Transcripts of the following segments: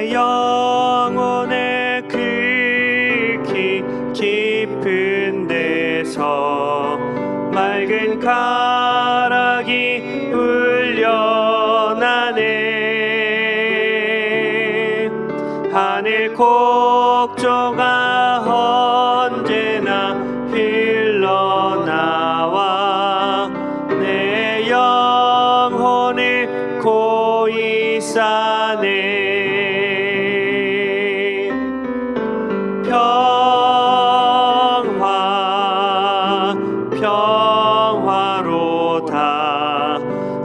내 영혼의 극히 깊은 데서 맑은 가락이 울려나네. 하늘 곡조가 언제나 흘러나와 내 영혼을 고이 싸네. 평화 평화로다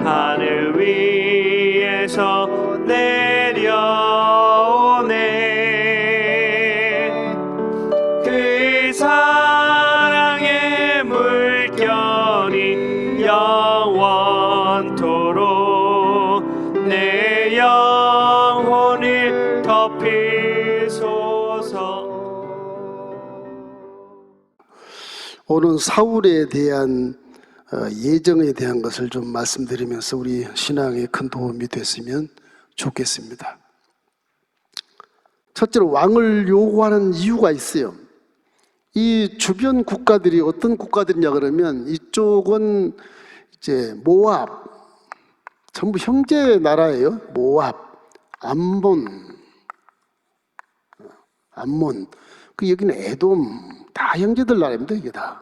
하늘 위에서 내려오네. 그 사랑의 물결이 영원토록 내 영혼을 덮이소서. 오늘 사울에 대한 예정에 대한 것을 좀 말씀드리면서 우리 신앙에 큰 도움이 됐으면 좋겠습니다. 첫째로 왕을 요구하는 이유가 있어요. 이 주변 국가들이 어떤 국가들이냐 그러면 이쪽은 이제 모압, 전부 형제 나라예요. 모압, 암몬, 그 여기는 에돔, 다 형제들 나라입니다. 이게 다.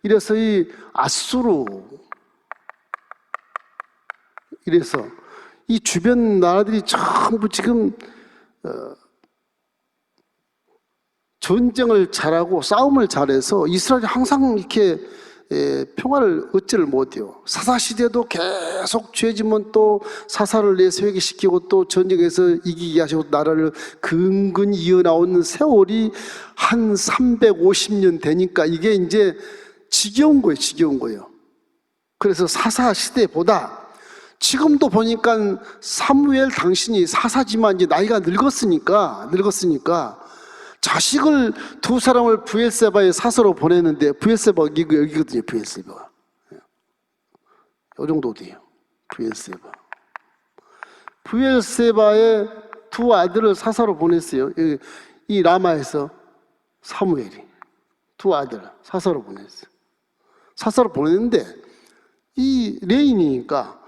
이래서 이 아수르, 이래서 이 주변 나라들이 전부 지금 전쟁을 잘하고 싸움을 잘해서 이스라엘이 항상 이렇게 평화를 얻지를 못해요. 사사시대도 계속 죄지면 또 사사를 내세우게 또 전쟁에서 이기게 하시고 나라를 근근히 이어나오는 세월이 한 350년 되니까 이게 이제 지겨운 거예요. 그래서 사사시대보다 지금도 보니까 사무엘 당신이 사사지만 이제 나이가 늙었으니까 자식을 두 사람을 브엘세바의 사서로 보냈는데, 브엘세바가 여기거든요. 브엘세바가 이 정도 돼요. 브엘세바의 두 아들을 사서로 보냈어요. 이 라마에서 사무엘이 두 아들 사서로 보냈어요. 사서로 보냈는데 이 레인이니까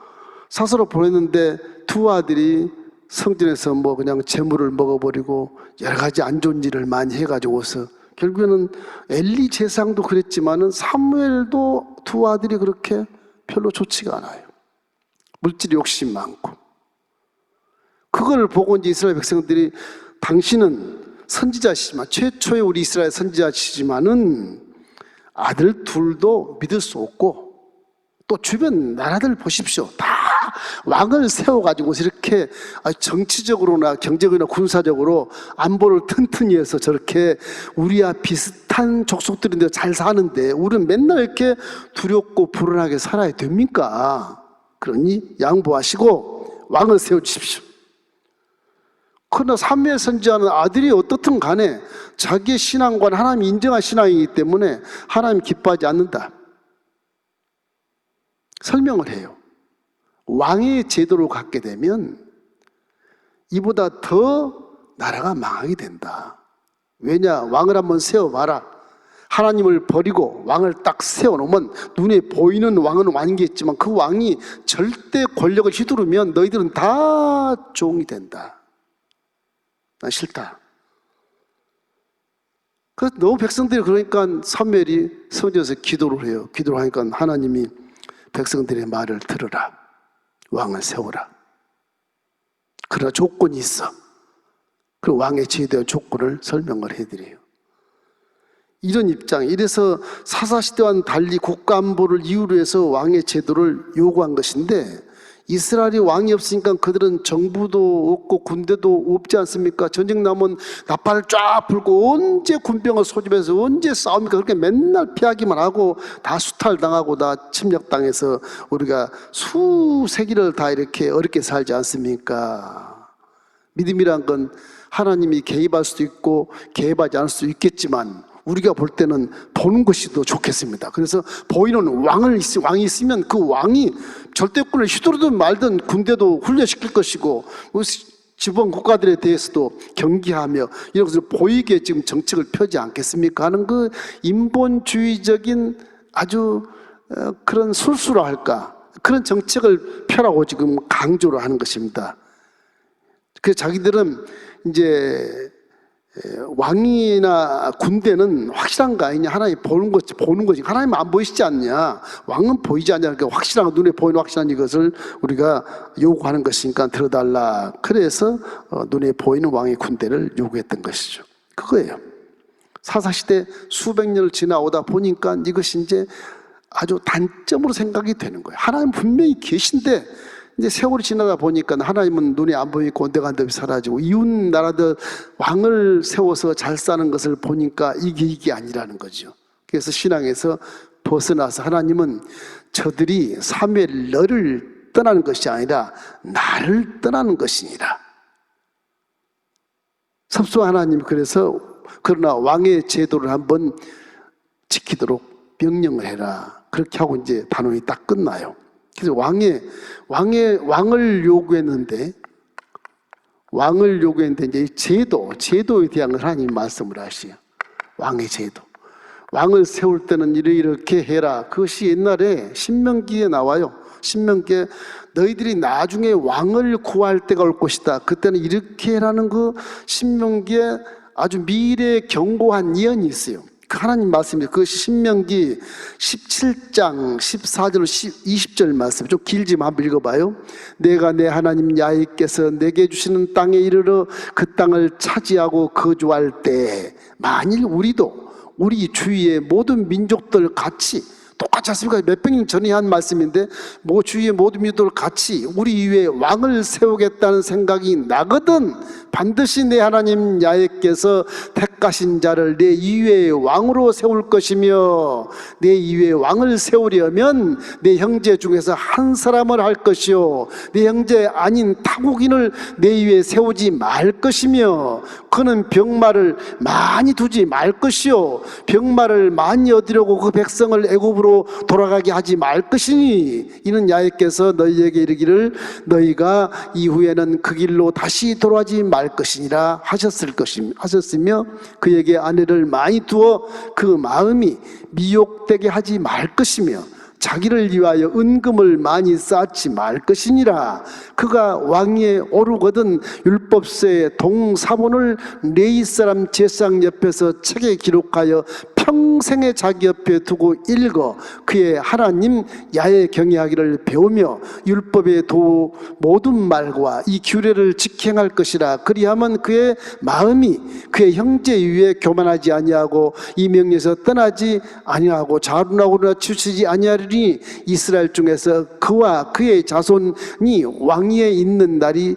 사서로 보냈는데 두 아들이 성전에서 뭐 그냥 재물을 먹어버리고 여러 가지 안 좋은 일을 많이 해가지고서 결국에는 엘리 제사장도 그랬지만은 사무엘도 두 아들이 그렇게 별로 좋지가 않아요. 물질 욕심 많고. 그걸 보고 이제 이스라엘 백성들이 당신은 선지자시지만 최초의 우리 이스라엘 선지자시지만은 아들 둘도 믿을 수 없고 또 주변 나라들 보십시오. 다 왕을 세워가지고 이렇게 정치적으로나 경제적으로나 군사적으로 안보를 튼튼히 해서 저렇게 우리와 비슷한 족속들인데 잘 사는데 우리는 맨날 이렇게 두렵고 불안하게 살아야 됩니까? 그러니 양보하시고 왕을 세워주십시오. 그러나 사무엘 선지자는 아들이 어떻든 간에 자기의 신앙과 하나님이 인정한 신앙이기 때문에 하나님 기뻐하지 않는다. 설명을 해요. 왕의 제도를 갖게 되면 이보다 더 나라가 망하게 된다. 왜냐? 왕을 한번 세워봐라. 하나님을 버리고 왕을 딱 세워놓으면 눈에 보이는 왕은 왕이겠지만 그 왕이 절대 권력을 휘두르면 너희들은 다 종이 된다. 난 싫다. 그래서 너무 백성들이 그러니까 사무엘이 성전에서 기도를 해요. 기도를 하니까 하나님이 백성들의 말을 들으라. 왕을 세우라. 그러나 조건이 있어. 그 왕의 제도의 조건을 설명을 해드려요. 이런 입장, 이래서 사사시대와는 달리 국가안보를 이유로 해서 왕의 제도를 요구한 것인데 이스라엘이 왕이 없으니까 그들은 정부도 없고 군대도 없지 않습니까? 전쟁 나면 나팔을 쫙 불고 언제 군병을 소집해서 언제 싸웁니까? 그렇게 맨날 피하기만 하고 다 수탈당하고 다 침략당해서 우리가 수세기를 다 이렇게 어렵게 살지 않습니까? 믿음이란 건 하나님이 개입할 수도 있고 개입하지 않을 수도 있겠지만 우리가 볼 때는 보는 것이 더 좋겠습니다. 그래서 보이는 왕이 있으면 그 왕이 절대권을 휘두르든 말든 군대도 훈련시킬 것이고 주변 국가들에 대해서도 경계하며 이런 것을 보이게 지금 정책을 펴지 않겠습니까 하는 그 인본주의적인 아주 그런 술수라 할까 그런 정책을 펴라고 지금 강조를 하는 것입니다. 그래서 자기들은 이제 왕이나 군대는 확실한 거 아니냐, 하나님 보는 거지. 하나님 안 보이시지 않냐, 왕은 보이지 않냐, 그러니까 확실한 눈에 보이는 확실한 이것을 우리가 요구하는 것이니까 들어달라. 그래서 눈에 보이는 왕의 군대를 요구했던 것이죠. 그거예요. 사사시대 수백 년을 지나오다 보니까 이것이 이제 아주 단점으로 생각이 되는 거예요. 하나님 분명히 계신데 이제 세월이 지나다 보니까 하나님은 눈에 안 보이고 온데간데 사라지고 이웃 나라들 왕을 세워서 잘 사는 것을 보니까 이게 아니라는 거죠. 그래서 신앙에서 벗어나서 하나님은 저들이 사무엘 너를 떠나는 것이 아니라 나를 떠나는 것이니라. 섭수한 하나님 그래서 그러나 왕의 제도를 한번 지키도록 명령을 해라. 그렇게 하고 이제 단원이 딱 끝나요. 그래서 왕을 요구했는데 이제 제도에 대한 걸 하나님 말씀을 하시요. 왕의 제도. 왕을 세울 때는 이렇게 해라. 그것이 옛날에 신명기에 나와요. 신명기에 너희들이 나중에 왕을 구할 때가 올 것이다. 그때는 이렇게 해라는 그 신명기에 아주 미래에 경고한 예언이 있어요. 그 하나님 말씀입니다. 그것이 신명기 17장 14절 20절 말씀, 좀 길지만 한번 읽어봐요. 내가 내 하나님 야훼께서 내게 주시는 땅에 이르러 그 땅을 차지하고 거주할 때 만일 우리 주위의 모든 민족들 같이 똑같지 않습니까? 몇백 년 전에 한 말씀인데 주위의 모든 민족들 같이 우리 위에 왕을 세우겠다는 생각이 나거든 반드시 내 하나님 야훼께서 택하신 자를 내 이외의 왕으로 세울 것이며 내 이외의 왕을 세우려면 내 형제 중에서 한 사람을 할 것이요 내 형제 아닌 타국인을 내 위에 세우지 말 것이며 그는 병마를 많이 두지 말 것이요 병마를 많이 얻으려고 그 백성을 애굽으로 돌아가게 하지 말 것이니 이는 야훼께서 너희에게 이르기를 너희가 이후에는 그 길로 다시 돌아가지 말 것이니라 하셨으며 그에게 아내를 많이 두어 그 마음이 미혹되게 하지 말 것이며 자기를 위하여 은금을 많이 쌓지 말 것이니라. 그가 왕위에 오르거든 율법서의 동사본을 레위 사람 제사장 옆에서 책에 기록하여 평생에 자기 옆에 두고 읽어 그의 하나님 야훼 경외하기를 배우며 율법의 모든 말과 이 규례를 직행할 것이라. 그리하면 그의 마음이 그의 형제 위에 교만하지 아니하고 이 명령에서 떠나지 아니하고 자루나고나 치우치지 아니하리니 이스라엘 중에서 그와 그의 자손이 왕위에 있는 날이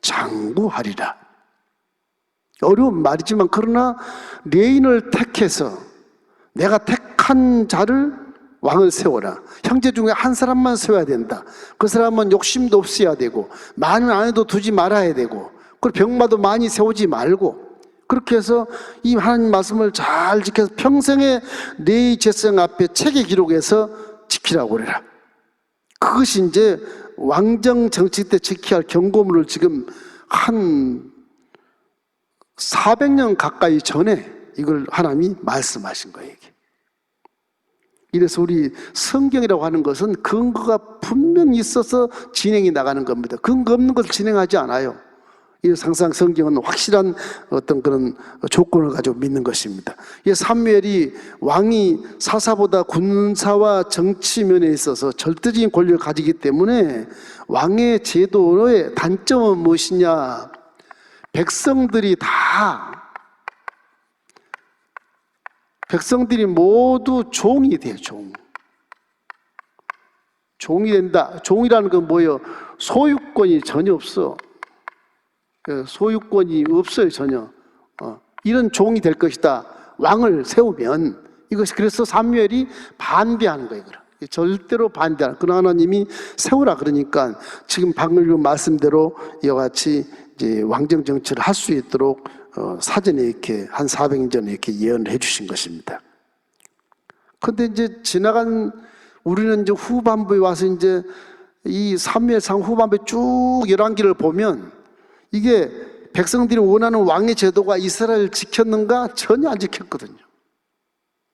장구하리라. 어려운 말이지만 그러나 레인을 택해서 내가 택한 자를 왕을 세워라. 형제 중에 한 사람만 세워야 된다. 그 사람은 욕심도 없어야 되고 많은 아내도 두지 말아야 되고 그리고 병마도 많이 세우지 말고 그렇게 해서 이 하나님 말씀을 잘 지켜서 평생에 네 제사장 앞에 책에 기록해서 지키라고 그래라. 그것이 이제 왕정 정치 때 지켜야 할 경고문을 지금 한 400년 가까이 전에 이걸 하나님이 말씀하신 거예요. 이게. 이래서 우리 성경이라고 하는 것은 근거가 분명히 있어서 진행이 나가는 겁니다. 근거 없는 것을 진행하지 않아요. 이래서 항상 성경은 확실한 어떤 그런 조건을 가지고 믿는 것입니다. 이 사무엘이 왕이 사사보다 군사와 정치 면에 있어서 절대적인 권력을 가지기 때문에 왕의 제도의 단점은 무엇이냐? 백성들이 모두 종이 돼요. 종이 된다. 종이라는 건 뭐예요? 소유권이 전혀 없어. 소유권이 없어요. 전혀. 이런 종이 될 것이다. 왕을 세우면 이것이 그래서 사무엘이 반대하는 거예요. 절대로 반대하는. 그러나 하나님이 세우라 그러니까 지금 방금 읽은 말씀대로 이와 같이 이제 왕정 정치를 할 수 있도록 사전에 이렇게 한 400년 전에 이렇게 예언을 해주신 것입니다. 그런데 이제 지나간 우리는 이제 후반부에 와서 이제 이 사무엘상 후반부에 쭉 열왕기를 보면 이게 백성들이 원하는 왕의 제도가 이스라엘을 지켰는가? 전혀 안 지켰거든요.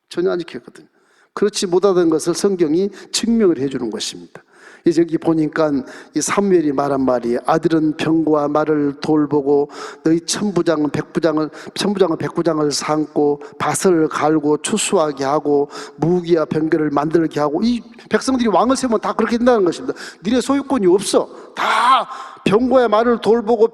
전혀 안 지켰거든요. 그렇지 못하던 것을 성경이 증명을 해주는 것입니다. 이제 여기 보니까 이 사무엘이 말한 말이 아들은 병과 말을 돌보고 너희 천부장은 백부장을 삼고 밭을 갈고 추수하게 하고 무기와 병거를 만들게 하고 이 백성들이 왕을 세우면 다 그렇게 된다는 것입니다. 니네 소유권이 없어. 다 병과의 말을 돌보고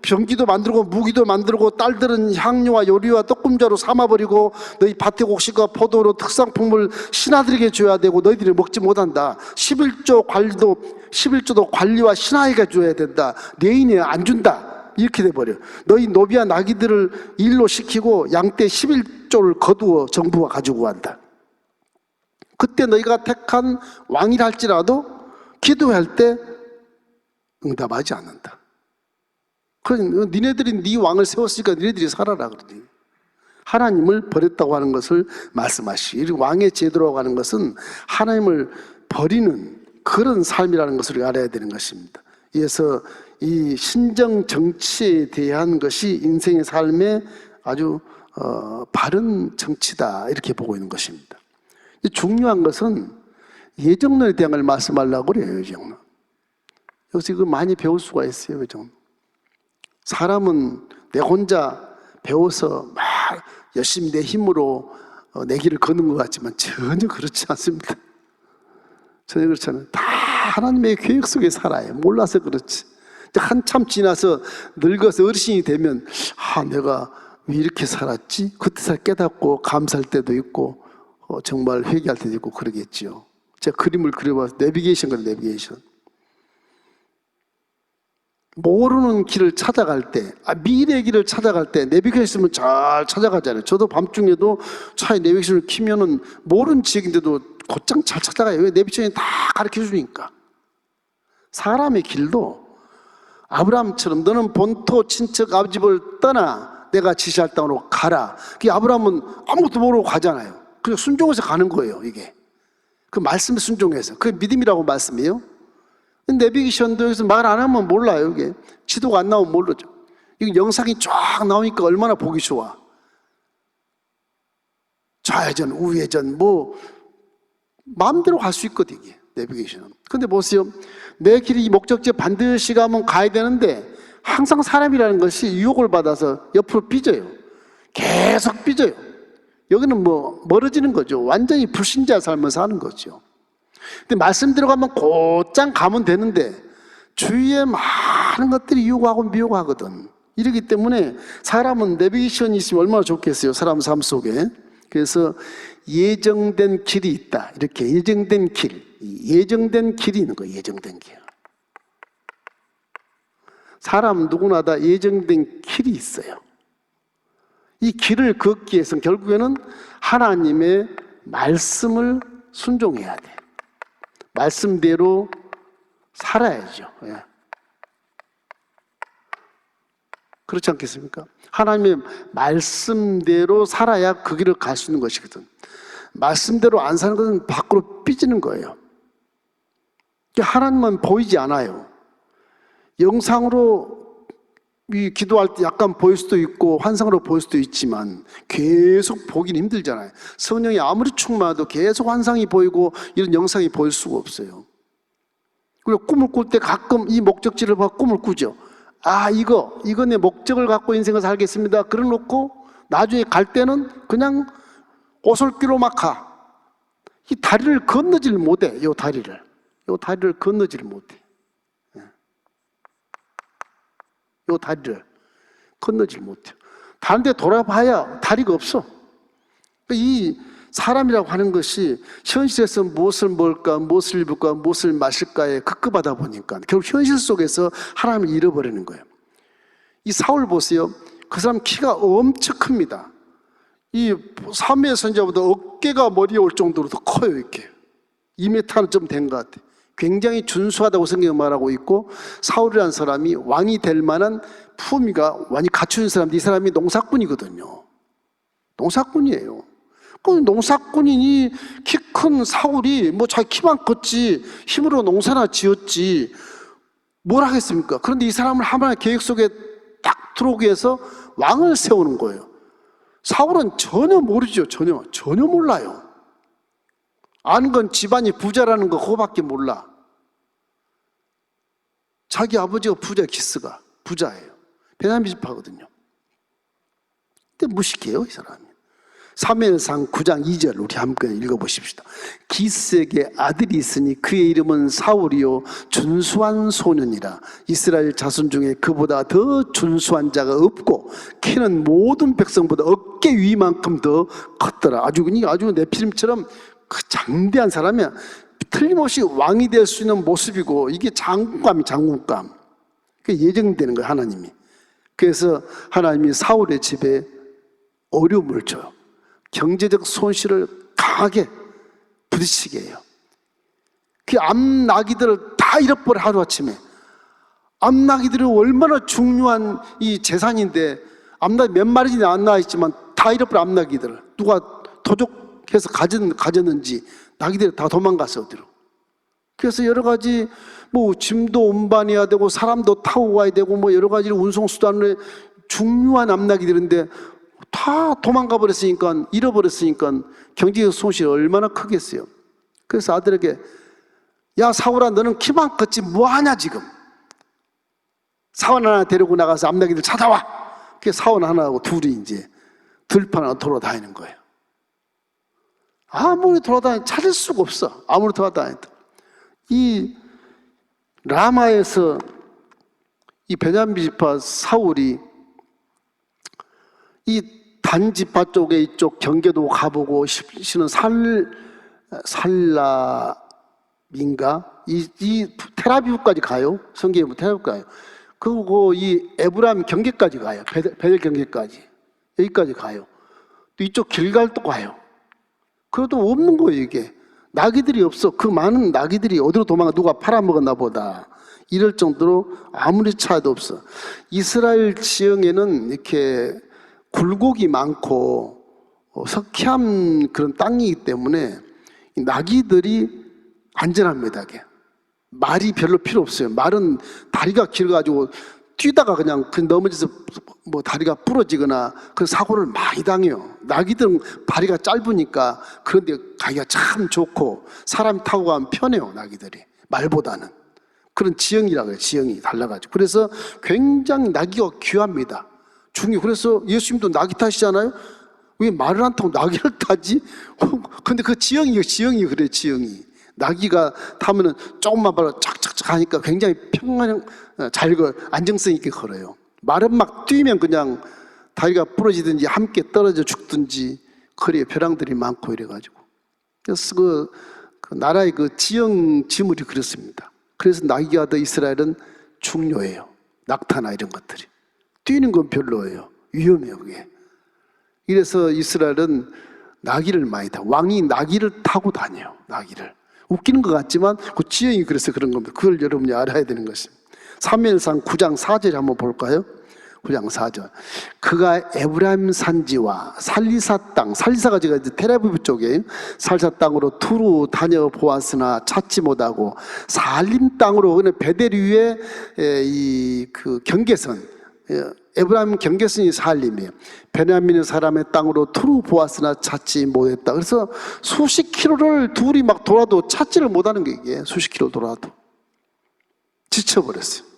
병기도 만들고 무기도 만들고 딸들은 향료와 요리와 떡금자로 삼아버리고 너희 밭의 곡식과 포도로 특산품을 신하들에게 줘야 되고 너희들이 먹지 못한다. 11조도 관리와 신하에게 줘야 된다. 레인에 안 준다. 이렇게 돼버려. 너희 노비와 나귀들을 일로 시키고 양떼 11조를 거두어 정부가 가지고 간다. 그때 너희가 택한 왕이라 할지라도 기도할 때 응답하지 않는다. 니네들이 네 왕을 세웠으니까 니네들이 살아라 그러니. 하나님을 버렸다고 하는 것을 말씀하시고 왕의 제도라고 하는 것은 하나님을 버리는 그런 삶이라는 것을 알아야 되는 것입니다. 그래서 이 신정 정치에 대한 것이 인생의 삶의 아주 바른 정치다 이렇게 보고 있는 것입니다. 중요한 것은 예정론에 대한 걸 말씀하려고 그래요. 예정론. 여기서 이거 많이 배울 수가 있어요. 예정론. 사람은 내 혼자 배워서 막 열심히 내 힘으로 내 길을 걷는 것 같지만 전혀 그렇지 않습니다. 전혀 그렇지 않아요. 다 하나님의 계획 속에 살아요. 몰라서 그렇지. 한참 지나서 늙어서 어르신이 되면 내가 왜 이렇게 살았지? 그때 깨닫고 감사할 때도 있고 정말 회개할 때도 있고 그러겠지요. 제가 그림을 그려봐서 내비게이션 그래요. 내비게이션. 모르는 길을 찾아갈 때, 미래의 길을 찾아갈 때 내비게이션 있으면 잘 찾아가잖아요. 저도 밤중에도 차에 내비게이션을 키면은 모르는 지역인데도 곧장 잘 찾아가요. 왜? 내비게이션이 다 가르쳐 주니까. 사람의 길도 아브라함처럼 너는 본토 친척 아버지를 떠나 내가 지시할 땅으로 가라. 그 아브라함은 아무것도 모르고 가잖아요. 그냥 순종해서 가는 거예요. 이게 그 말씀에 순종해서 그게 믿음이라고 말씀이에요. 내비게이션도 여기서 말 안 하면 몰라요. 이게 지도가 안 나오면 모르죠. 이거 영상이 쫙 나오니까 얼마나 보기 좋아. 좌회전, 우회전, 마음대로 갈 수 있거든 이게 내비게이션은. 근데 보세요. 내 길이 이 목적지에 반드시 가면 가야 되는데 항상 사람이라는 것이 유혹을 받아서 옆으로 삐져요. 계속 삐져요. 여기는 멀어지는 거죠. 완전히 불신자 삶을 사는 거죠. 근데 말씀대로 가면 곧장 가면 되는데 주위에 많은 것들이 유혹하고 미혹하거든. 이러기 때문에 사람은 내비게이션이 있으면 얼마나 좋겠어요. 사람 삶 속에. 그래서 예정된 길이 있다. 이렇게 예정된 길이 있는 거예요. 예정된 길. 사람 누구나 다 예정된 길이 있어요. 이 길을 걷기 위해서는 결국에는 하나님의 말씀을 순종해야 돼. 말씀대로 살아야죠. 예. 그렇지 않겠습니까? 하나님의 말씀대로 살아야 그 길을 갈 수 있는 것이거든. 말씀대로 안 사는 것은 밖으로 삐지는 거예요. 하나님은 보이지 않아요. 영상으로 기도할 때 약간 보일 수도 있고 환상으로 보일 수도 있지만 계속 보기는 힘들잖아요. 성령이 아무리 충만해도 계속 환상이 보이고 이런 영상이 보일 수가 없어요. 그리고 꿈을 꿀 때 가끔 이 목적지를 보고 꿈을 꾸죠. 이거 내 목적을 갖고 인생을 살겠습니다. 그래 놓고 나중에 갈 때는 그냥 오솔길로 막 가. 이 다리를 건너질 못해. 이 다리를 건너질 못해. 이 다리를 건너질 못해요. 다른 데 돌아봐야 다리가 없어. 이 사람이라고 하는 것이 현실에서 무엇을 먹을까, 무엇을 입을까, 무엇을 마실까에 급급하다 보니까 결국 현실 속에서 하나님을 잃어버리는 거예요. 이 사울 보세요. 그 사람 키가 엄청 큽니다. 이 사무엘 선지자보다 어깨가 머리에 올 정도로 더 커요. 이렇게 2m는 좀 된 것 같아요. 굉장히 준수하다고 성경이 말하고 있고 사울이라는 사람이 왕이 될 만한 품위가 많이 갖춘 사람인데 이 사람이 농사꾼이거든요. 농사꾼이에요. 그 농사꾼이니 키 큰 사울이 자기 키만 컸지 힘으로 농사나 지었지 뭘 하겠습니까? 그런데 이 사람을 하나님의 계획 속에 딱 들어오기 위해서 왕을 세우는 거예요. 사울은 전혀 모르죠. 전혀 몰라요. 아는 건 집안이 부자라는 거 그거밖에 몰라. 자기 아버지가 부자, 기스가 부자예요. 베냐민 지파거든요. 근데 무식해요, 이 사람이. 사무엘상 9장 2절 우리 함께 읽어보십시다. 기스에게 아들이 있으니 그의 이름은 사울이요 준수한 소년이라. 이스라엘 자손 중에 그보다 더 준수한 자가 없고 키는 모든 백성보다 어깨 위만큼 더 컸더라. 아주 네피림처럼 그 장대한 사람이야. 틀림없이 왕이 될 수 있는 모습이고, 이게 장군감. 그게 예정되는 거예요, 하나님이. 그래서 하나님이 사울의 집에 어려움을 줘요. 경제적 손실을 강하게 부딪히게 해요. 그 암나기들을 다 잃어버려, 하루아침에. 암나기들이 얼마나 중요한 이 재산인데, 암나기 몇 마리나 안 나와 있지만 다 잃어버려, 암나기들을. 누가 도적해서 가졌는지 나기들이 다 도망갔어, 어디로. 그래서 여러 가지 짐도 운반해야 되고 사람도 타고 가야 되고 여러 가지 운송수단의 중요한 암나기들인데 다 도망가 버렸으니까, 잃어버렸으니까 경제적 손실이 얼마나 크겠어요. 그래서 아들에게, 야 사울아, 너는 키만 컸지 뭐하냐 지금. 사원 하나 데리고 나가서 암나기들 찾아와. 그래서 사원 하나하고 둘이 이제 들판을 돌아다니는 거예요. 아무리 돌아다니 찾을 수가 없어. 아무리 돌아다녀도. 이 라마에서 이 베냐민 지파 사울이 이 단 지파 쪽에 이쪽 경계도 가보고, 시는 살라민가 이 테라비브까지 가요. 성경에 보면 테라비브까지 가요. 그리고 이 에브라임 경계까지 가요. 베델 경계까지 여기까지 가요. 또 이쪽 길갈도 가요. 그래도 없는 거예요, 이게. 나귀들이 없어. 그 많은 나귀들이 어디로 도망가, 누가 팔아먹었나 보다. 이럴 정도로 아무리 차도 없어. 이스라엘 지형에는 이렇게 굴곡이 많고 석회암 그런 땅이기 때문에 나귀들이 안전합니다. 이게. 말이 별로 필요 없어요. 말은 다리가 길어가지고 뛰다가 그냥 넘어져서 다리가 부러지거나 그 사고를 많이 당해요. 나귀들은 다리가 짧으니까 그런데 가기가 참 좋고 사람 타고 가면 편해요. 나귀들이 말보다는. 그런 지형이라고 해요. 지형이 달라가지고. 그래서 굉장히 나귀가 귀합니다. 그래서 예수님도 나귀 타시잖아요. 왜 말을 안 타고 나귀를 타지? 근데 그 지형이 그래요. 지형이. 나귀가 타면은 조금만 바로 착착착 하니까 굉장히 잘 안정성 있게 걸어요. 말은 막 뛰면 그냥 다리가 부러지든지 함께 떨어져 죽든지 그래요. 벼랑들이 많고 이래가지고. 그래서 그 나라의 그 지형 지물이 그렇습니다. 그래서 나귀가 더 이스라엘은 중요해요. 낙타나 이런 것들이. 뛰는 건 별로예요. 위험해요, 그게. 이래서 이스라엘은 나귀를 많이 타고, 왕이 나귀를 타고 다녀요. 나귀를. 웃기는 것 같지만 그 지형이 그래서 그런 겁니다. 그걸 여러분이 알아야 되는 것입니다. 사무엘상 9장 4절 한번 볼까요? 9장 4절. 그가 에브라임 산지와 살리사 땅, 살리사가 제가 이제 테라비브 쪽에 살리사 땅으로 두루 다녀보았으나 찾지 못하고, 살림 땅으로, 그는 베델 위에 그 경계선, 에브라임 경계선이 살림이에요. 베냐민 사람의 땅으로 두루 보았으나 찾지 못했다. 그래서 수십 킬로를 둘이 막 돌아도 찾지를 못하는 게, 이게 수십 킬로 돌아도 지쳐버렸어요.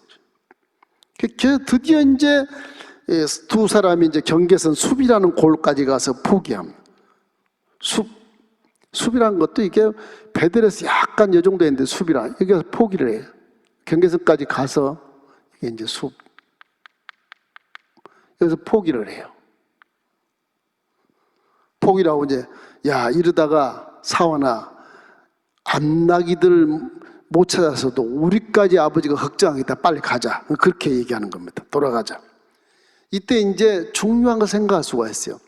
드디어 이제 두 사람이 이제 경계선 숲이라는 골까지 가서 포기합니다. 숲이라는 것도 이게 베델에서 약간 요 정도 있는데 숲이라, 여기서 포기를 해요. 경계선까지 가서 이게 이제 숲. 그래서 포기를 해요. 포기라고 이제, 야, 이러다가 사원아, 암나기들 못 찾아서도 우리까지 아버지가 걱정하겠다. 빨리 가자. 그렇게 얘기하는 겁니다. 돌아가자. 이때 이제 중요한 걸 생각할 수가 있어요.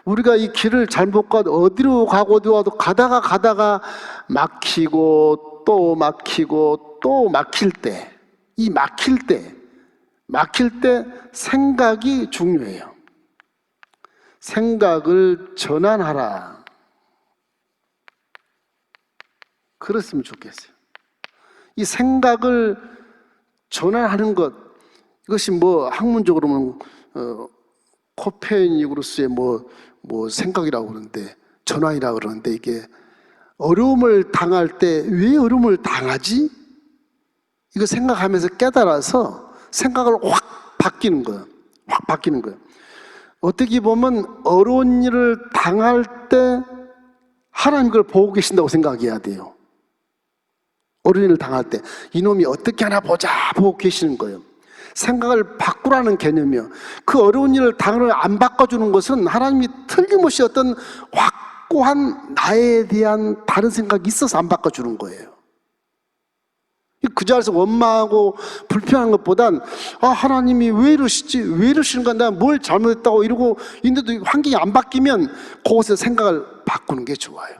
우리가 이 길을 잘못 가도 어디로 가고 어디 와도 가다가 막히고 또 막히고 또 막힐 때, 이 막힐 때 생각이 중요해요. 생각을 전환하라. 그랬으면 좋겠어요. 이 생각을 전환하는 것, 이것이 뭐 학문적으로는 코페르니쿠스의 뭐 생각이라고 그러는데, 전환이라고 그러는데, 이게 어려움을 당할 때 왜 어려움을 당하지? 이거 생각하면서 깨달아서 생각을 확 바뀌는 거예요. 확 바뀌는 거예요. 어떻게 보면 어려운 일을 당할 때 하나님 그걸 보고 계신다고 생각해야 돼요. 어려운 일을 당할 때 이놈이 어떻게 하나 보자 보고 계시는 거예요. 생각을 바꾸라는 개념이요. 그 어려운 일을 당을 안 바꿔주는 것은 하나님이 틀림없이 어떤 확고한 나에 대한 다른 생각이 있어서 안 바꿔주는 거예요. 그 자리에서 원망하고 불평하는 것보단 하나님이 왜 이러시지? 왜 이러시는가? 내가 뭘 잘못했다고 이러고 있는데도 환경이 안 바뀌면 그곳에서 생각을 바꾸는 게 좋아요.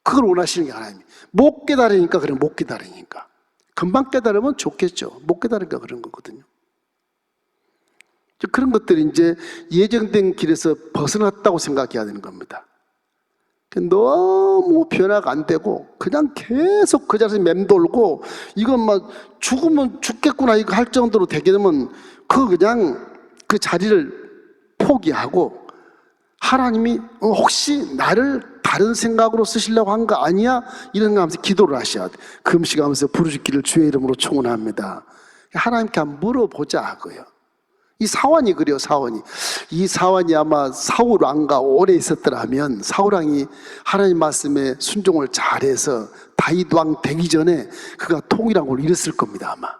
그걸 원하시는 게 하나님이. 못 깨달으니까 그래. 못 깨달으니까. 금방 깨달으면 좋겠죠. 못 깨달으니까 그런 거거든요. 그런 것들이 이제 예정된 길에서 벗어났다고 생각해야 되는 겁니다. 너무 변화가 안 되고 그냥 계속 그 자리에서 맴돌고 이건 막 죽으면 죽겠구나 이거 할 정도로 되게 되면 그냥 그 자리를 포기하고 하나님이 혹시 나를 다른 생각으로 쓰시려고 한 거 아니야? 이런 거 하면서 기도를 하셔야 돼. 금식하면서 부르짖기를 주의 이름으로 청원합니다. 하나님께 한번 물어보자 그거예요. 이 사환이 그래요. 사환이. 이 사환이 아마 사울 왕과 오래 있었더라면 사울 왕이 하나님 말씀에 순종을 잘해서 다윗 왕 되기 전에 그가 통일한 걸 잃었을 겁니다. 아마.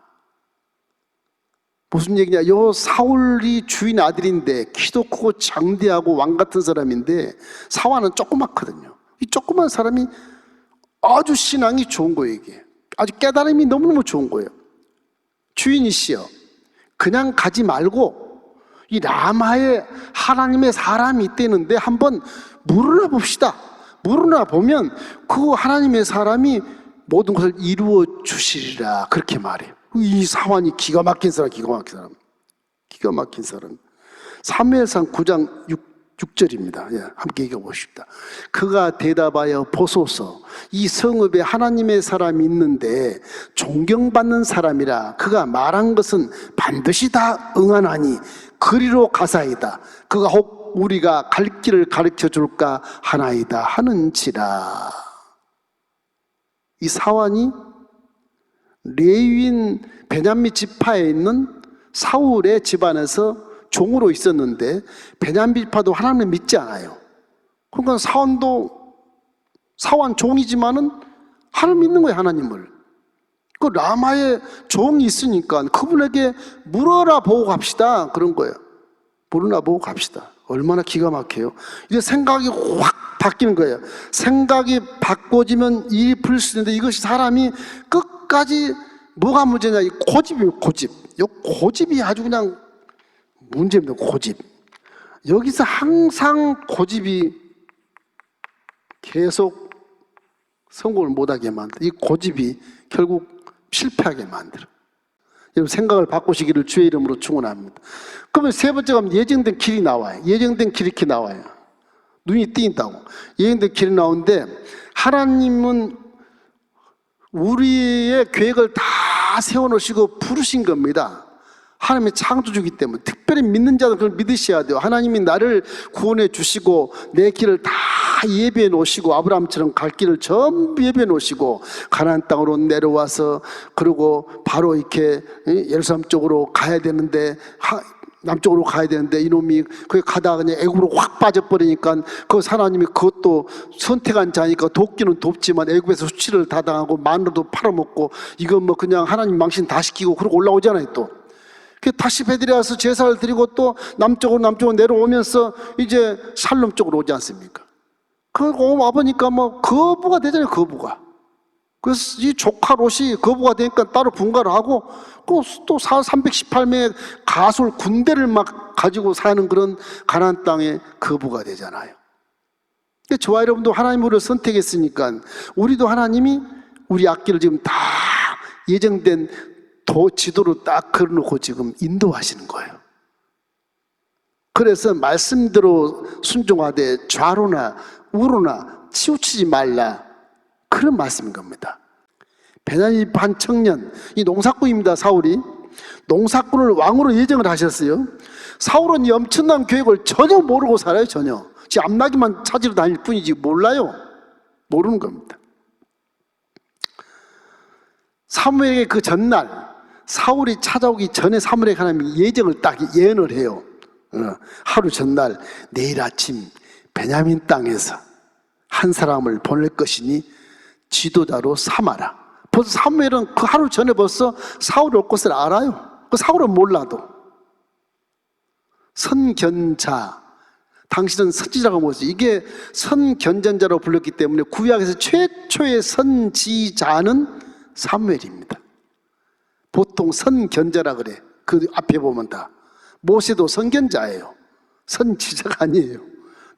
무슨 얘기냐? 요 사울이 주인 아들인데 키도 크고 장대하고 왕 같은 사람인데 사환은 조그맣거든요. 이 조그만 사람이 아주 신앙이 좋은 거예요. 이게 아주 깨달음이 너무너무 좋은 거예요. 주인이시여, 그냥 가지 말고 이 라마에 하나님의 사람이 있다는데 한번 물어나 봅시다. 물어나 보면 그 하나님의 사람이 모든 것을 이루어 주시리라 그렇게 말해요. 이 사환이 기가 막힌 사람, 기가 막힌 사람, 기가 막힌 사람. 사무엘상 9장 6절입니다. 예, 함께 읽어보십시다. 그가 대답하여 보소서, 이 성읍에 하나님의 사람이 있는데 존경받는 사람이라 그가 말한 것은 반드시 다 응하나니 그리로 가사이다. 그가 혹 우리가 갈 길을 가르쳐 줄까 하나이다 하는지라. 이 사환이 레위인 베냐민 지파에 있는 사울의 집안에서 종으로 있었는데 베냐민 지파도 하나님을 믿지 않아요. 그러니까 사환 종이지만은 하나님 믿는 거예요. 하나님을. 그 라마에 종이 있으니까 그분에게 물어라 보고 갑시다 그런 거예요. 물어라 보고 갑시다. 얼마나 기가 막혀요. 이제 생각이 확 바뀌는 거예요. 생각이 바꿔지면 일이 풀릴 수 있는데 이것이 사람이 끝까지 뭐가 문제냐? 이 고집이에요. 고집. 이 고집이 아주 그냥 문제입니다. 고집. 여기서 항상 고집이 계속 성공을 못하게 만들어. 이 고집이 결국 실패하게 만들어. 여러분 생각을 바꾸시기를 주의 이름으로 축원합니다. 그러면 세 번째 가면 예정된 길이 나와요. 예정된 길이 이렇게 나와요. 눈이 띄인다고. 예정된 길이 나오는데 하나님은 우리의 계획을 다 세워놓으시고 부르신 겁니다. 하나님의 창조주기 때문에 특별히 믿는 자들은 그걸 믿으셔야 돼요. 하나님이 나를 구원해 주시고 내 길을 다 예비해 놓으시고 아브라함처럼 갈 길을 전부 예비해 놓으시고 가나안 땅으로 내려와서 그리고 바로 이렇게 예루살렘 쪽으로 가야 되는데 남쪽으로 가야 되는데 이놈이 거기 가다가 그냥 애굽으로 확 빠져버리니까 그 하나님이 그것도 선택한 자니까 돕기는 돕지만 애굽에서 수치를 다 당하고 마늘도 팔아먹고 이건 뭐 그냥 하나님 망신 다 시키고 그러고 올라오잖아요. 또 다시 베들레헴에 와서 제사를 드리고 또 남쪽으로 내려오면서 이제 살롬 쪽으로 오지 않습니까? 그거 와보니까 뭐 거부가 되잖아요. 거부가. 그래서 이 조카 롯이 거부가 되니까 따로 분가를 하고 또 318명의 가솔 군대를 막 가지고 사는 그런 가나안 땅에 거부가 되잖아요. 근데 저와 여러분도 하나님으로 선택했으니까 우리도 하나님이 우리 앞길을 지금 다 예정된 지도로 딱 걸어놓고 지금 인도하시는 거예요. 그래서 말씀대로 순종하되 좌로나 우로나 치우치지 말라 그런 말씀인 겁니다. 베냐민 반 청년, 이 농사꾼입니다. 사울이 농사꾼을 왕으로 예정을 하셨어요. 사울은 이 엄청난 계획을 전혀 모르고 살아요. 전혀. 지 앞나기만 찾으러 다닐 뿐이지 몰라요. 모르는 겁니다. 사무엘에게 그 전날 사울이 찾아오기 전에 사무엘에게 하나님이 예정을 딱 예언을 해요. 하루 전날 내일 아침 베냐민 땅에서 한 사람을 보낼 것이니 지도자로 삼아라. 벌써 사무엘은 그 하루 전에 벌써 사울이 올 것을 알아요. 그 사울은 몰라도. 선견자, 당신은 선지자라고 뭐지? 이게 선견전자로 불렸기 때문에 구약에서 최초의 선지자는 사무엘입니다. 보통 선견자라 그래. 그 앞에 보면 다. 모세도 선견자예요. 선지자가 아니에요.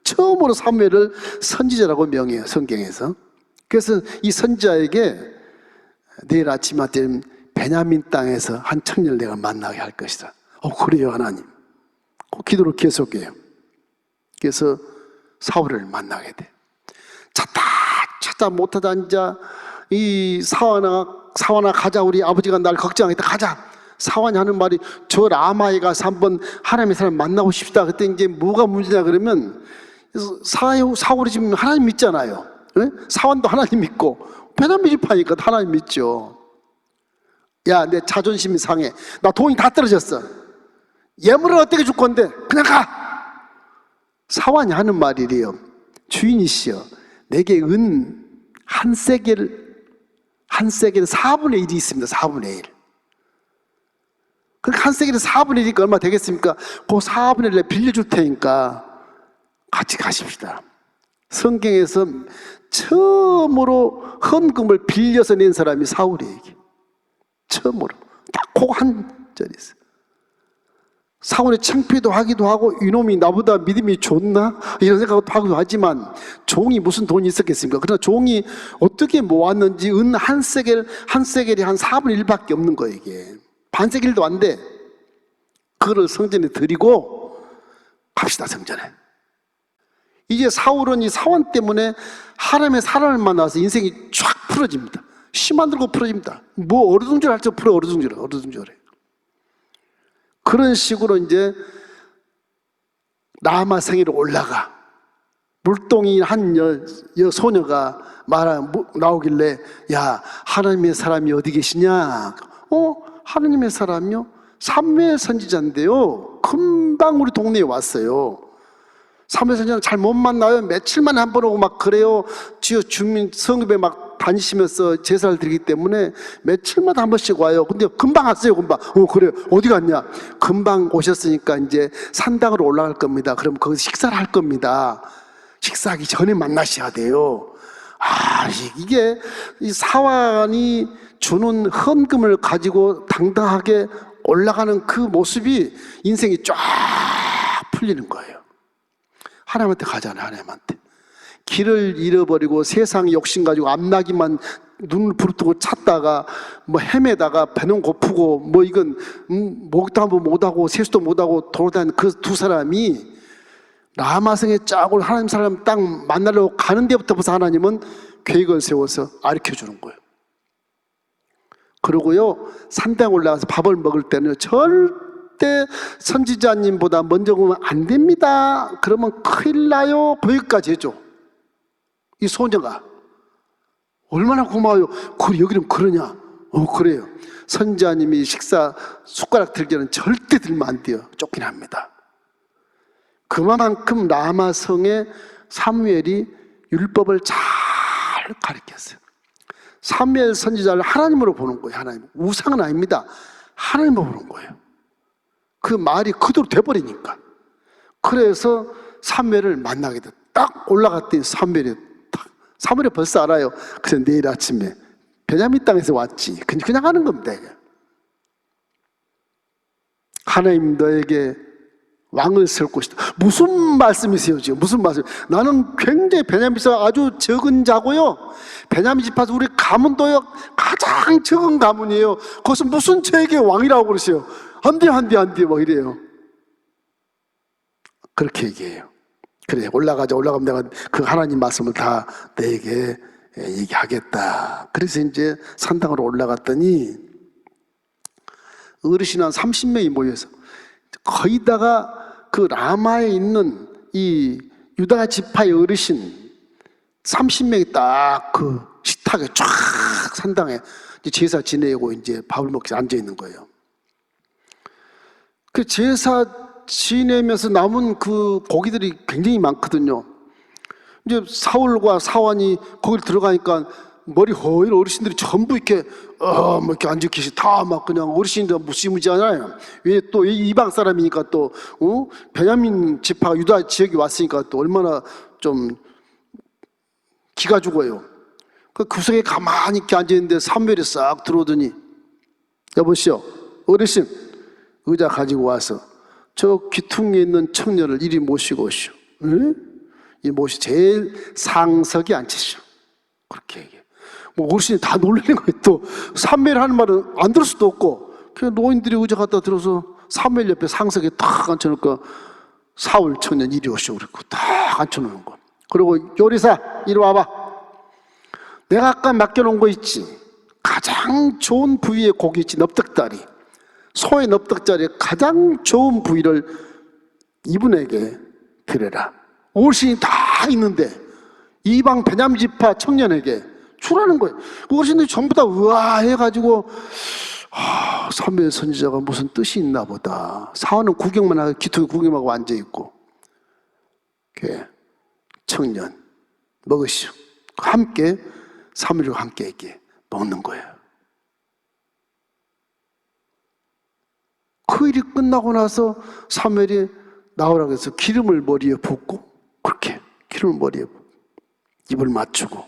처음으로 사무엘을 선지자라고 명해요. 성경에서. 그래서 이 선지자에게 내일 아침에 베냐민 땅에서 한 청년을 내가 만나게 할 것이다. 그래요 하나님. 기도를 계속해요. 그래서 사울을 만나게 돼. 찾다 못하다 앉아 이 사완아 가자. 우리 아버지가 날 걱정하겠다. 가자. 사완이 하는 말이 저 라마에 가서 한번 하나님의 사람 만나고 싶다. 그때 이제 뭐가 문제냐 그러면 사울이 지금 하나님 믿잖아요. 네? 사완도 하나님 믿고 베냐민 지파니까 하나님 믿죠. 야, 내 자존심이 상해. 나 돈이 다 떨어졌어. 예물을 어떻게 줄 건데? 그냥 가. 사완이 하는 말이래요. 주인이시여, 내게 은 한 세겔 4분의 1이 있습니다. 4분의 1. 그러니까 한 세겔은 4분의 1이니까 얼마 되겠습니까? 그 4분의 1을 빌려줄 테니까 같이 가십시다. 성경에서 처음으로 헌금을 빌려서 낸 사람이 사울이에요. 처음으로 딱 그 한 절이 있어요. 사울이 창피도 하기도 하고 이놈이 나보다 믿음이 좋나? 이런 생각도 하기도 하지만 종이 무슨 돈이 있었겠습니까? 그러나 종이 어떻게 모았는지 은 한 세겔이 한 4분의 1밖에 없는 거예요. 이게 반 세겔도 안 돼. 그거를 성전에 드리고 갑시다. 성전에. 이제 사울은 이 사원 때문에 하나님의 사람을 만나서 인생이 쫙 풀어집니다. 심 안 들고 풀어집니다. 뭐 어리둥절 할 때 풀어. 어리둥절해. 그런 식으로 이제 라마 성에로 올라가. 물동이 한 소녀가 나오길래 야, 하나님의 사람이 어디 계시냐? 하나님의 사람이요? 사무엘 선지자인데요. 금방 우리 동네에 왔어요. 사무엘 선지자는 잘 못 만나요. 며칠 만에 한 번 오고 막 그래요. 지역 주민 성읍에 막 다니시면서 제사를 드리기 때문에 며칠마다 한 번씩 와요. 근데 금방 왔어요. 금방. 그래요. 어디 갔냐? 금방 오셨으니까 이제 산당으로 올라갈 겁니다. 그럼 거기서 식사를 할 겁니다. 식사하기 전에 만나셔야 돼요. 이게 이 사완이 주는 헌금을 가지고 당당하게 올라가는 그 모습이 인생이 쫙 풀리는 거예요. 하나님한테 가잖아요. 하나님한테. 길을 잃어버리고 세상 욕심 가지고 앞나기만 눈을 부릅뜨고 찾다가 뭐 헤매다가 배는 고프고 뭐 이건 목도 한번 못하고 세수도 못하고 돌아다니는 그 두 사람이 라마성에 쫙 올 하나님 사람 딱 만나려고 가는 데부터 벌써 하나님은 계획을 세워서 가르쳐주는 거예요. 그러고요, 산당 올라가서 밥을 먹을 때는 절대 선지자님보다 먼저 오면 안 됩니다. 그러면 큰일 나요. 거기까지 해줘. 이 소녀가 얼마나 고마워요. 그래, 여기는 그러냐? 그래요. 선지자님이 식사 숟가락 들기는 절대 들면 안 돼요. 쫓겨납니다. 그만큼 라마성에 사무엘이 율법을 잘 가르쳤어요. 사무엘 선지자를 하나님으로 보는 거예요. 하나님. 우상은 아닙니다. 하나님으로 보는 거예요. 그 말이 그대로 돼버리니까. 그래서 사무엘을 만나게 돼. 딱 올라갔더니 사무엘이 벌써 알아요. 그래서 내일 아침에 베냐민 땅에서 왔지. 그냥 하는 겁니다. 하나님 너에게 왕을 세울 것이다. 무슨 말씀이세요 지금? 무슨 말씀? 나는 굉장히 베냐민 지파 아주 적은 자고요. 베냐민 지파에서 우리 가문도요 가장 적은 가문이에요. 거기서 무슨 저에게 왕이라고 그러세요? 안 돼, 뭐 이래요. 그렇게 얘기해요. 그래, 올라가면 내가 그 하나님 말씀을 다 너에게 얘기하겠다. 그래서 이제 산당으로 올라갔더니 어르신 한 30명이 모여서 거의 다가 그 라마에 있는 이 유다 지파의 어르신 30명이 딱 그 식탁에 쫙 산당에 이제 제사 지내고 이제 밥을 먹기 앉아 있는 거예요. 그 제사 지내면서 남은 그 고기들이 굉장히 많거든요. 이제 사울과 사환이 거기 들어가니까 머리 허연 어르신들이 전부 이렇게 뭐 이렇게 앉아 계시 다 막 그냥 어르신들 무시무시하잖아요. 왜 또 이방 사람이니까 또 베냐민 지파가 유다 지역에 왔으니까 또 얼마나 좀 기가 죽어요. 그 구석에 가만히 이렇게 앉아 있는데 사무엘이 싹 들어오더니 여보시오 어르신 의자 가지고 와서 저 귀퉁이에 있는 청년을 이리 모시고 오시오. 응? 이 모시 제일 상석에 앉히시오. 그렇게 얘기해. 뭐 어르신이 다 놀라는 거예요. 또 사무엘 하는 말은 안 들을 수도 없고 그냥 노인들이 의자 갖다 들어서 사무엘 옆에 상석에 탁 앉혀놓고 사울 청년 이리 오시오. 그리고 딱 앉혀놓는 거. 그리고 요리사 이리 와봐. 내가 아까 맡겨놓은 거 있지. 가장 좋은 부위의 고기 있지. 넙떡다리. 소의 넙떡다리의 가장 좋은 부위를 이분에게 드려라. 어르신이 다 있는데 이방 베냐민 지파 청년에게 주라는 거예요. 어르신들이 전부 다 의아해가지고 사무엘 선지자가 무슨 뜻이 있나 보다. 사원은 구경만 하고 기퉁이 구경하고 앉아있고 청년 먹으시오. 함께 사무엘과 함께 이렇게 먹는 거예요. 그 일이 끝나고 나서 사무엘이 나오라고 해서 기름을 머리에 붓고 그렇게 기름을 머리에 붓고 입을 맞추고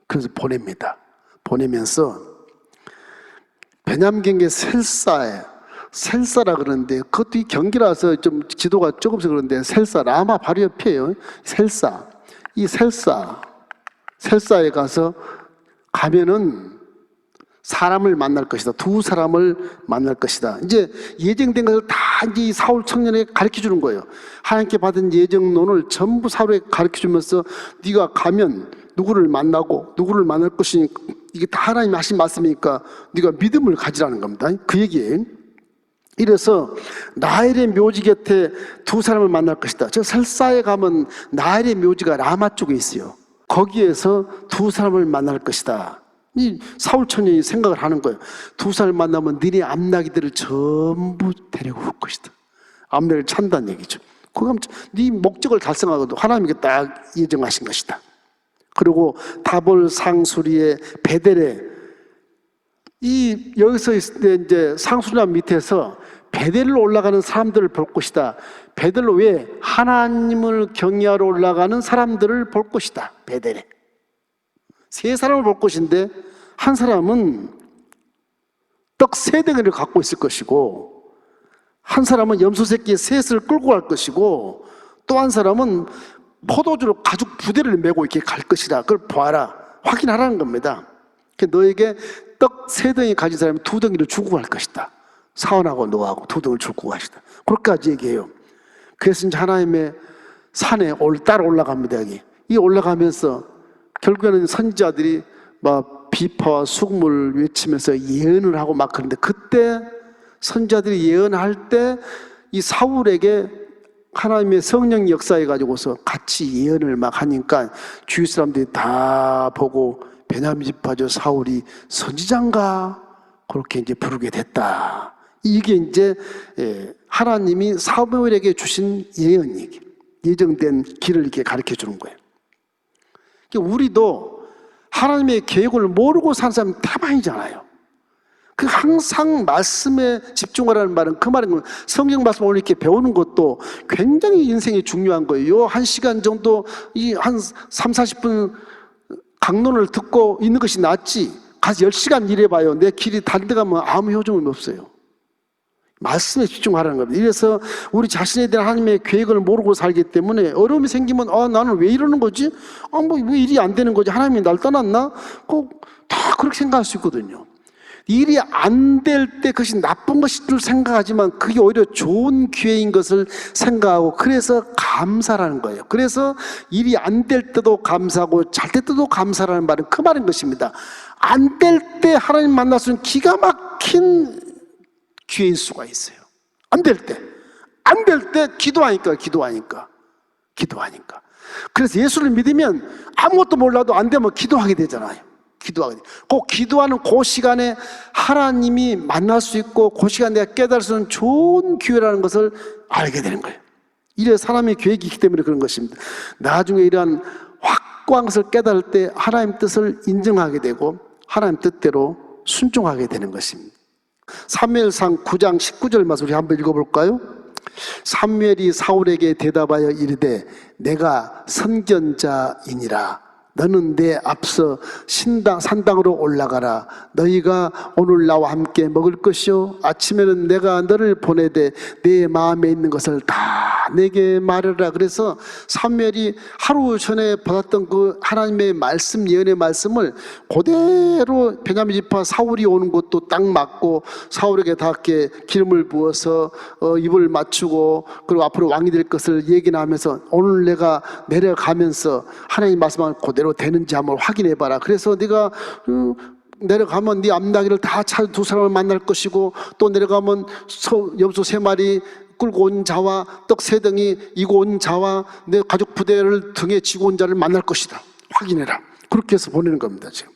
그래서 보냅니다. 보내면서 베냐민 경계 셀사라 그러는데 그것도 이 경기라서 좀 지도가 조금씩 그런데 셀사 라마 바로 옆이에요. 이 셀사에 가면은 사람을 만날 것이다. 두 사람을 만날 것이다. 이제 예정된 것을 다 이제 사울 청년에게 가르쳐 주는 거예요. 하나님께 받은 예정론을 전부 사울에게 가르쳐 주면서 네가 가면 누구를 만나고 누구를 만날 것이니까 이게 다 하나님이 하신 말씀이니까 네가 믿음을 가지라는 겁니다. 그 얘기예요. 이래서 나엘의 묘지 곁에 두 사람을 만날 것이다. 저 셀사에 가면 나엘의 묘지가 라마 쪽에 있어요. 거기에서 두 사람을 만날 것이다. 이 사울 청년이 생각을 하는 거예요. 두 사람을 만나면 너네 암나기들을 전부 데리고 올 것이다. 암나기를 찬다는 얘기죠. 그럼 네 목적을 달성하고도 하나님께 딱 예정하신 것이다. 그리고 다볼 상수리의 베델에 여기서 있을 때 이제 상수리남 밑에서 베델로 올라가는 사람들을 볼 것이다. 베델로 왜? 하나님을 경외하러 올라가는 사람들을 볼 것이다. 베델에 세 사람을 볼 것인데 한 사람은 떡 3덩이를 갖고 있을 것이고 한 사람은 염소 새끼 셋을 끌고 갈 것이고 또 한 사람은 포도주로 가죽 부대를 메고 이렇게 갈 것이다. 그걸 봐라. 확인하라는 겁니다. 너에게 떡 3덩이 가진 사람이 2덩이를 주고 갈 것이다. 사원하고 너하고 2덩이를 주고 가시다. 그렇게까지 얘기해요. 그래서 이제 하나님의 산에 따라 올라갑니다. 이 올라가면서 결국에는 선지자들이 막 비파와 수금을 외치면서 예언을 하고 막 그런데 그때 선지자들이 예언할 때 이 사울에게 하나님의 성령 역사해 가지고서 같이 예언을 막 하니까 주위 사람들이 다 보고 베냐민 지파죠 사울이 선지자인가 그렇게 이제 부르게 됐다. 이게 이제 하나님이 사무엘에게 주신 예언이기 예정된 길을 이렇게 가르쳐 주는 거예요. 우리도 하나님의 계획을 모르고 사는 사람이 대만이잖아요. 그 항상 말씀에 집중하라는 말은 그 말은 성경 말씀을 이렇게 배우는 것도 굉장히 인생이 중요한 거예요. 1시간 정도 한 3, 40분 강론을 듣고 있는 것이 낫지 가서 10시간 일해봐요. 내 길이 다른 데 가면 아무 효정이 없어요. 말씀에 집중하라는 겁니다. 이래서 우리 자신에 대한 하나님의 계획을 모르고 살기 때문에 어려움이 생기면 나는 왜 이러는 거지? 왜 일이 안 되는 거지? 하나님이 날 떠났나? 꼭 다 그렇게 생각할 수 있거든요. 일이 안 될 때 그것이 나쁜 것인 줄 생각하지만 그게 오히려 좋은 기회인 것을 생각하고 그래서 감사라는 거예요. 그래서 일이 안 될 때도 감사하고 잘 될 때도 감사라는 말은 그 말인 것입니다. 안 될 때 하나님 만날 수 있는 기가 막힌 기회일 수가 있어요. 안 될 때. 안 될 때 기도하니까. 그래서 예수를 믿으면 아무것도 몰라도 안 되면 기도하게 되잖아요. 꼭 기도하는 그 시간에 하나님이 만날 수 있고 그 시간에 내가 깨달을 수 있는 좋은 기회라는 것을 알게 되는 거예요. 이래 사람의 계획이 있기 때문에 그런 것입니다. 나중에 이러한 확고한 것을 깨달을 때 하나님 뜻을 인정하게 되고 하나님 뜻대로 순종하게 되는 것입니다. 사무엘상 9장 19절 말씀 우리 한번 읽어볼까요? 사무엘이 사울에게 대답하여 이르되 내가 선견자이니라. 너는 내 앞서 산당으로 올라가라. 너희가 오늘 나와 함께 먹을 것이요 아침에는 내가 너를 보내되 내 마음에 있는 것을 다 내게 말하라. 그래서 사무엘이 하루 전에 받았던 그 하나님의 말씀, 예언의 말씀을 그대로 베냐민 지파 사울이 오는 것도 딱 맞고 사울에게 다 이렇게 기름을 부어서 입을 맞추고 그리고 앞으로 왕이 될 것을 얘기하면서 오늘 내가 내려가면서 하나님 말씀을 그대로 되는지 한번 확인해 봐라. 그래서 네가 내려가면 네 앞나기를 다 두 사람을 만날 것이고 또 내려가면 염소 3마리 끌고 온 자와 떡 3덩이 이고 온 자와 내 가족 부대를 등에 지고 온 자를 만날 것이다. 확인해라. 그렇게 해서 보내는 겁니다. 지금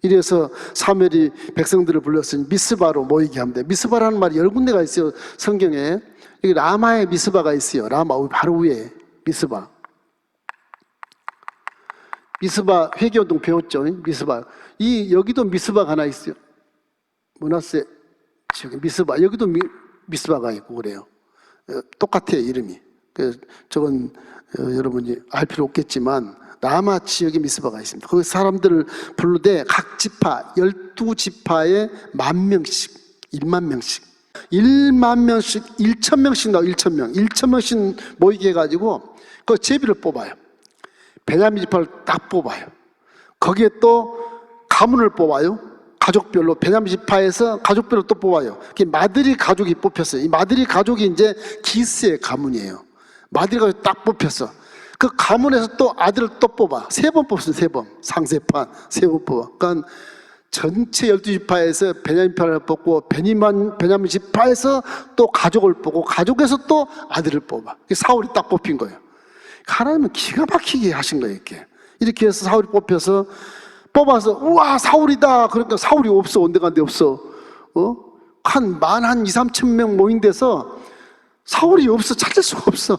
이래서 사무엘이 백성들을 불렀으니 미스바로 모이게 합니다. 미스바라는 말이 여러 군데가 있어요. 성경에 여기 라마의 미스바가 있어요. 라마 바로 위에 미스바. 미스바 회개운동 배웠죠. 미스바. 여기도 미스바가 하나 있어요. 문하세 지역에 미스바. 여기도 미스바가 있고 그래요. 똑같아요, 이름이. 저건 여러분이 알 필요 없겠지만 라마 지역에 미스바가 있습니다. 그 사람들을 부르되 각 지파 12지파에 10,000명씩 10,000명씩 10,000명씩 1,000명씩 나와. 1,000명씩 모이게 해가지고 그 제비를 뽑아요. 베냐민 지파를 딱 뽑아요. 거기에 또 가문을 뽑아요. 가족별로 베냐민 지파에서 가족별로 또 뽑아요. 마드리 가족이 뽑혔어요. 이 마드리 가족이 이제 기스의 가문이에요. 마드리 가족이 딱 뽑혔어. 그 가문에서 또 아들을 또 뽑아. 3번 뽑았어요. 3번 상세판 3번 뽑아. 그러니까 전체 12지파에서 베냐민 지파를 뽑고 베냐민 지파에서 또 가족을 뽑고 가족에서 또 아들을 뽑아. 사울이 딱 뽑힌 거예요. 하나님은 기가 막히게 하신 거예요. 이렇게 해서 사울이 뽑아서 우와 사울이다. 그러니까 사울이 없어. 온데간데 없어. 한 2,3,000명 모인 데서 사울이 없어. 찾을 수가 없어.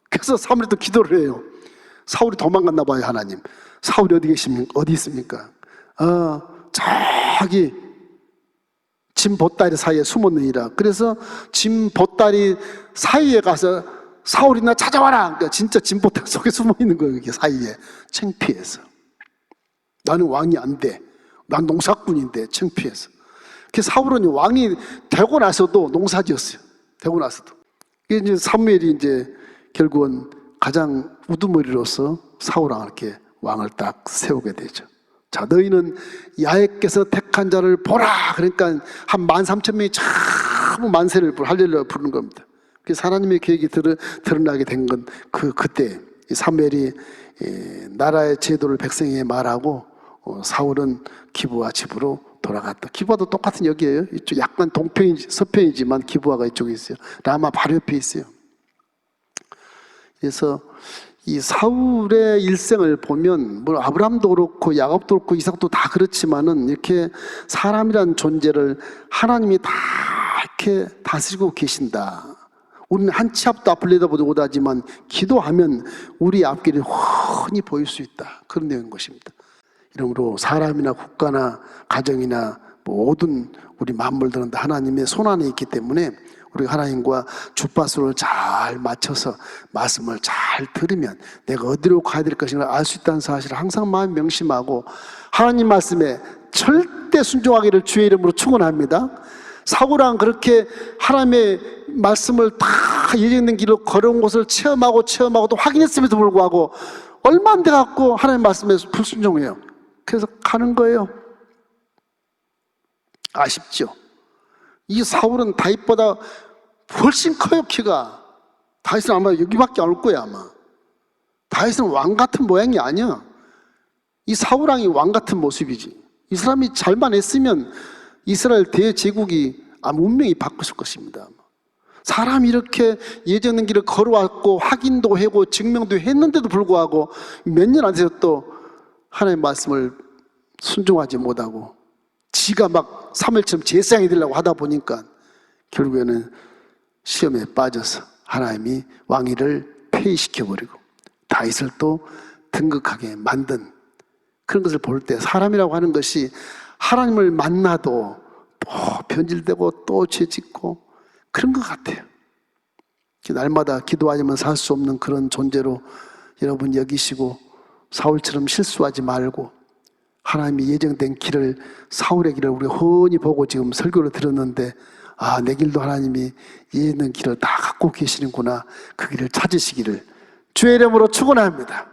그래서 사무엘이 또 기도를 해요. 사울이 도망갔나 봐요. 하나님 사울이 어디 있습니까? 저기 짐 보따리 사이에 숨었느니라. 그래서 짐 보따리 사이에 가서 사울이 나 찾아와라. 그러니까 진짜 짐 보따리 속에 숨어 있는 거예요. 이게 사이에. 창피해서. 나는 왕이 안 돼. 난 농사꾼인데 창피해서. 그 사울은 왕이 되고 나서도 농사지었어요. 되고 나서도. 이제 사무엘이 이제 결국은 가장 우두머리로서 사울왕을 이렇게 왕을 딱 세우게 되죠. 자, 너희는 야훼께서 택한 자를 보라. 그러니까 한 13,000명이 전부 만세를 할렐루야 부르는 겁니다. 그래서 하나님의 계획이 드러나게 된 건 그때 사무엘이 나라의 제도를 백성에게 말하고 사울은 기브아 집으로 돌아갔다. 기브아도 똑같은 역이에요. 이쪽 약간 서편이지만 기브아가 이쪽에 있어요. 라마 바로 옆에 있어요. 그래서 이 사울의 일생을 보면 뭐 아브라함도 그렇고 야곱도 그렇고 이삭도 다 그렇지만은 이렇게 사람이란 존재를 하나님이 다 이렇게 다스리고 계신다. 우리는 한 치 앞도 앞을 내다보지 못하지만 기도하면 우리 앞길이 훤히 보일 수 있다. 그런 내용인 것입니다. 이러므로 사람이나 국가나 가정이나 모든 우리 만물들은 다 하나님의 손안에 있기 때문에 우리가 하나님과 주파수를 잘 맞춰서 말씀을 잘 들으면 내가 어디로 가야 될 것인가 알 수 있다는 사실을 항상 마음에 명심하고 하나님 말씀에 절대 순종하기를 주의 이름으로 축원합니다. 사울왕 그렇게 하나님의 말씀을 다 예정된 길로 걸어온 것을 체험하고 또 확인했음에도 불구하고 얼마 안 돼갖고 하나님 말씀에 불순종해요. 그래서 가는 거예요. 아쉽죠? 이 사울은 다윗보다 훨씬 커요, 키가. 다윗은 아마 여기밖에 안 올 거야, 아마. 다윗은 왕 같은 모양이 아니야. 이 사울 왕이 왕 같은 모습이지. 이 사람이 잘만 했으면 이스라엘 대제국이 운명이 바뀌었을 것입니다. 사람이 이렇게 예정된 길을 걸어왔고 확인도 하고 증명도 했는데도 불구하고 몇 년 안 돼서 또 하나님의 말씀을 순종하지 못하고 지가 막 사무엘처럼 제사장이 되려고 하다 보니까 결국에는 시험에 빠져서 하나님이 왕위를 폐위시켜버리고 다윗을 또 등극하게 만든 그런 것을 볼 때 사람이라고 하는 것이 하나님을 만나도 또 변질되고 또 죄짓고 그런 것 같아요. 날마다 기도하지만 살 수 없는 그런 존재로 여러분 여기시고 사울처럼 실수하지 말고 하나님이 예정된 길을 사울의 길을 우리 훤히 보고 지금 설교를 들었는데 내 길도 하나님이 예정된 길을 다 갖고 계시는구나 그 길을 찾으시기를 주의 이름으로 축원합니다.